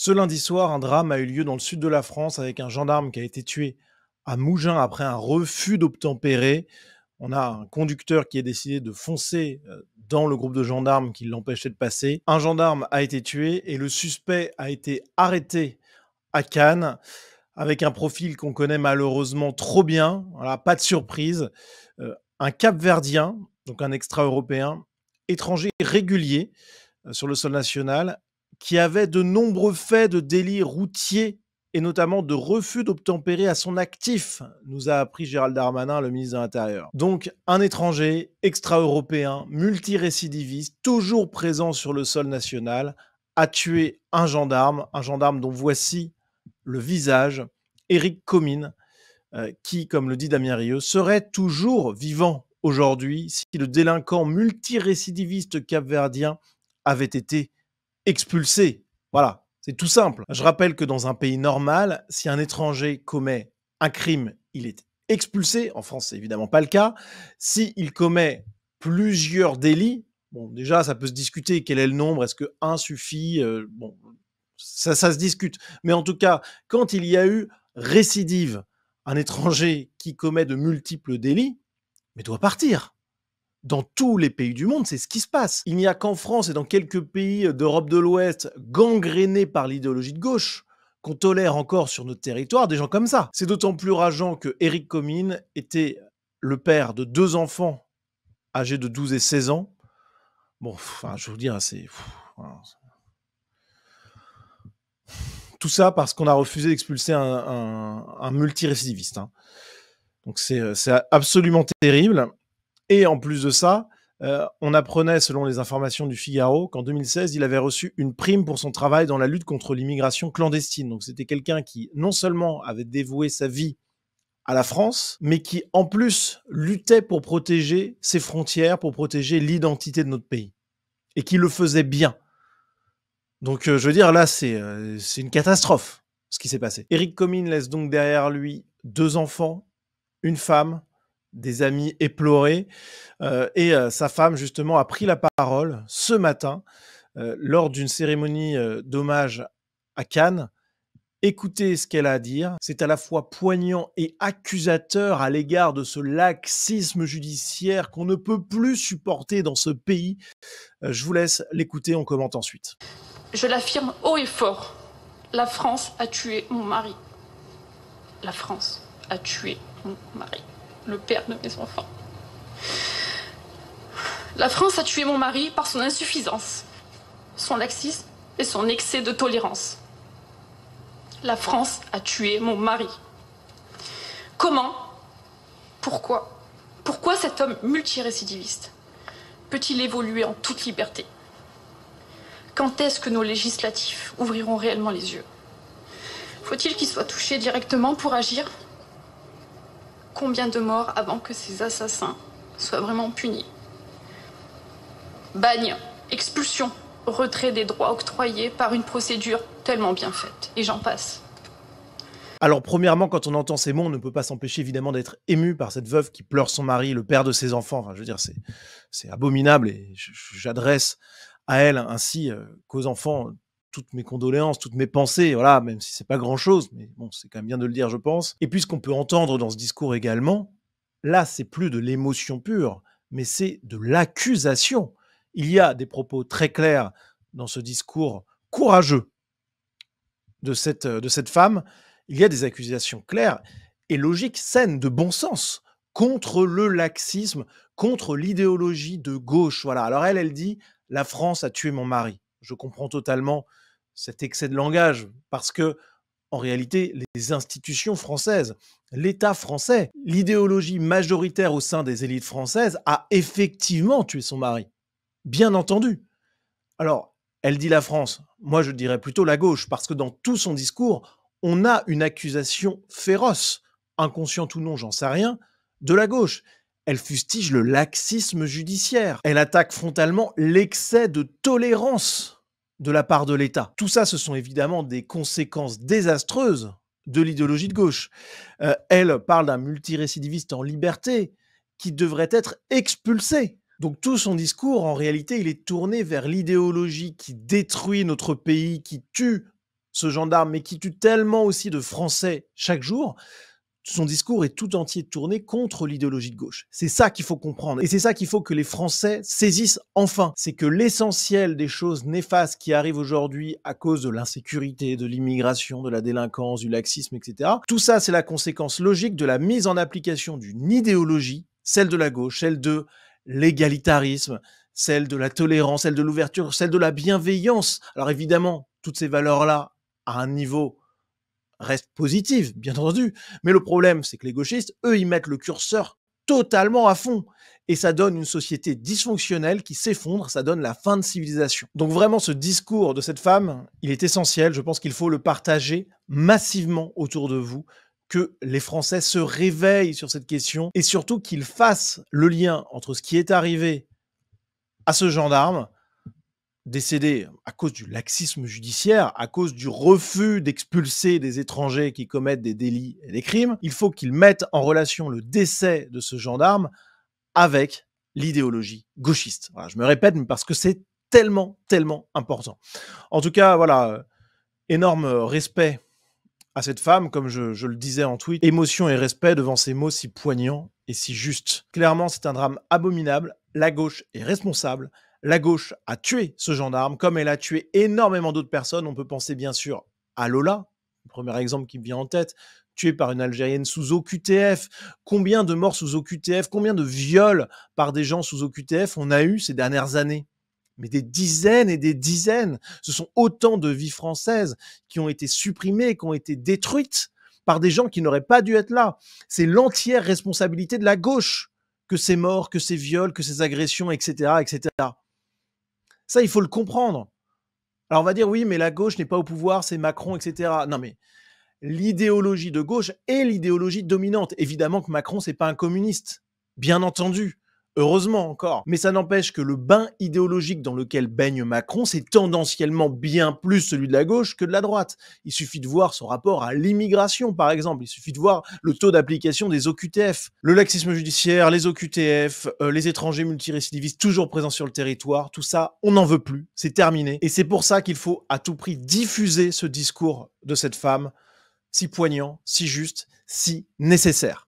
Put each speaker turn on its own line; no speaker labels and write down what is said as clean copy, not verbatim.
Ce lundi soir, un drame a eu lieu dans le sud de la France avec un gendarme qui a été tué à Mougins après un refus d'obtempérer. On a un conducteur qui a décidé de foncer dans le groupe de gendarmes qui l'empêchait de passer. Un gendarme a été tué et le suspect a été arrêté à Cannes avec un profil qu'on connaît malheureusement trop bien. Voilà, pas de surprise. Un Cap-Verdien, donc un extra-européen, étranger régulier sur le sol national, qui avait de nombreux faits de délits routiers et notamment de refus d'obtempérer à son actif, nous a appris Gérald Darmanin, le ministre de l'Intérieur. Donc un étranger, extra-européen, multirécidiviste, toujours présent sur le sol national, a tué un gendarme dont voici le visage, Éric Comines, qui, comme le dit Damien Rieu, serait toujours vivant aujourd'hui si le délinquant multirécidiviste capverdien avait été expulsé. Voilà, c'est tout simple. Je rappelle que dans un pays normal, si un étranger commet un crime, il est expulsé. En France, c'est évidemment pas le cas. S'il commet plusieurs délits, bon, déjà, ça peut se discuter. Quel est le nombre? Est-ce que un suffit? Bon, ça se discute. Mais en tout cas, quand il y a eu récidive, un étranger qui commet de multiples délits, mais doit partir. Dans tous les pays du monde, c'est ce qui se passe. Il n'y a qu'en France et dans quelques pays d'Europe de l'Ouest gangrénés par l'idéologie de gauche qu'on tolère encore sur notre territoire des gens comme ça. C'est d'autant plus rageant que Éric Comines était le père de 2 enfants âgés de 12 et 16 ans. Bon, enfin, je veux dire, c'est... Voilà. Tout ça parce qu'on a refusé d'expulser un multirécidiviste. Hein. Donc c'est absolument terrible. Et en plus de ça, on apprenait, selon les informations du Figaro, qu'en 2016, il avait reçu une prime pour son travail dans la lutte contre l'immigration clandestine. Donc c'était quelqu'un qui, non seulement avait dévoué sa vie à la France, mais qui, en plus, luttait pour protéger ses frontières, pour protéger l'identité de notre pays. Et qui le faisait bien. Donc, je veux dire, là, c'est une catastrophe, ce qui s'est passé. Éric Comines laisse donc derrière lui 2 enfants, une femme, des amis éplorés. Et sa femme, justement, a pris la parole ce matin lors d'une cérémonie d'hommage à Cannes. Écoutez ce qu'elle a à dire. C'est à la fois poignant et accusateur à l'égard de ce laxisme judiciaire qu'on ne peut plus supporter dans ce pays. Je vous laisse l'écouter, on commente ensuite.
Je l'affirme haut et fort, la France a tué mon mari. La France a tué mon mari, le père de mes enfants. La France a tué mon mari par son insuffisance, son laxisme et son excès de tolérance. La France a tué mon mari. Comment? Pourquoi? Pourquoi cet homme multirécidiviste peut-il évoluer en toute liberté? Quand est-ce que nos législatifs ouvriront réellement les yeux? Faut-il qu'il soit touché directement pour agir? Combien de morts avant que ces assassins soient vraiment punis? Bagne, expulsion, retrait des droits octroyés par une procédure tellement bien faite. Et j'en passe.
Alors, premièrement, quand on entend ces mots, on ne peut pas s'empêcher évidemment d'être ému par cette veuve qui pleure son mari, le père de ses enfants. Enfin, je veux dire, c'est abominable et j'adresse à elle ainsi qu'aux enfants toutes mes condoléances, toutes mes pensées, voilà, même si c'est pas grand-chose, mais bon, c'est quand même bien de le dire, je pense. Et puis, ce qu'on peut entendre dans ce discours également, là, c'est plus de l'émotion pure, mais c'est de l'accusation. Il y a des propos très clairs dans ce discours courageux de cette femme. Il y a des accusations claires et logiques, saines, de bon sens, contre le laxisme, contre l'idéologie de gauche. Voilà. Alors elle dit « La France a tué mon mari ». Je comprends totalement cet excès de langage parce que, en réalité, les institutions françaises, l'État français, l'idéologie majoritaire au sein des élites françaises a effectivement tué son mari. Bien entendu. Alors, elle dit la France. Moi, je dirais plutôt la gauche, parce que dans tout son discours, on a une accusation féroce, inconsciente ou non, j'en sais rien, de la gauche. Elle fustige le laxisme judiciaire. Elle attaque frontalement l'excès de tolérance de la part de l'État. Tout ça, ce sont évidemment des conséquences désastreuses de l'idéologie de gauche. Elle parle d'un multirécidiviste en liberté qui devrait être expulsé. Donc tout son discours, en réalité, il est tourné vers l'idéologie qui détruit notre pays, qui tue ce gendarme, mais qui tue tellement aussi de Français chaque jour, son discours est tout entier tourné contre l'idéologie de gauche. C'est ça qu'il faut comprendre. Et c'est ça qu'il faut que les Français saisissent enfin. C'est que l'essentiel des choses néfastes qui arrivent aujourd'hui à cause de l'insécurité, de l'immigration, de la délinquance, du laxisme, etc. Tout ça, c'est la conséquence logique de la mise en application d'une idéologie, celle de la gauche, celle de l'égalitarisme, celle de la tolérance, celle de l'ouverture, celle de la bienveillance. Alors évidemment, toutes ces valeurs-là, à un niveau reste positive, bien entendu. Mais le problème, c'est que les gauchistes, eux, ils mettent le curseur totalement à fond. Et ça donne une société dysfonctionnelle qui s'effondre, ça donne la fin de civilisation. Donc vraiment, ce discours de cette femme, il est essentiel. Je pense qu'il faut le partager massivement autour de vous, que les Français se réveillent sur cette question et surtout qu'ils fassent le lien entre ce qui est arrivé à ce gendarme, décédé à cause du laxisme judiciaire, à cause du refus d'expulser des étrangers qui commettent des délits et des crimes. Il faut qu'ils mettent en relation le décès de ce gendarme avec l'idéologie gauchiste. Voilà, je me répète, mais parce que c'est tellement, tellement important. En tout cas, voilà, énorme respect à cette femme, comme je le disais en tweet, émotion et respect devant ces mots si poignants et si justes. Clairement, c'est un drame abominable. La gauche est responsable. La gauche a tué ce gendarme, comme elle a tué énormément d'autres personnes. On peut penser bien sûr à Lola, le premier exemple qui me vient en tête, tuée par une Algérienne sous OQTF. Combien de morts sous OQTF, combien de viols par des gens sous OQTF on a eu ces dernières années? Mais des dizaines et des dizaines. Ce sont autant de vies françaises qui ont été supprimées, qui ont été détruites par des gens qui n'auraient pas dû être là. C'est l'entière responsabilité de la gauche que ces morts, que ces viols, que ces agressions, etc., etc. Ça, il faut le comprendre. Alors on va dire, oui, mais la gauche n'est pas au pouvoir, c'est Macron, etc. Non, mais l'idéologie de gauche est l'idéologie dominante. Évidemment que Macron, c'est pas un communiste. Bien entendu. Heureusement encore. Mais ça n'empêche que le bain idéologique dans lequel baigne Macron, c'est tendanciellement bien plus celui de la gauche que de la droite. Il suffit de voir son rapport à l'immigration, par exemple. Il suffit de voir le taux d'application des OQTF. Le laxisme judiciaire, les OQTF, les étrangers multirécidivistes toujours présents sur le territoire, tout ça, on n'en veut plus. C'est terminé. Et c'est pour ça qu'il faut à tout prix diffuser ce discours de cette femme si poignant, si juste, si nécessaire.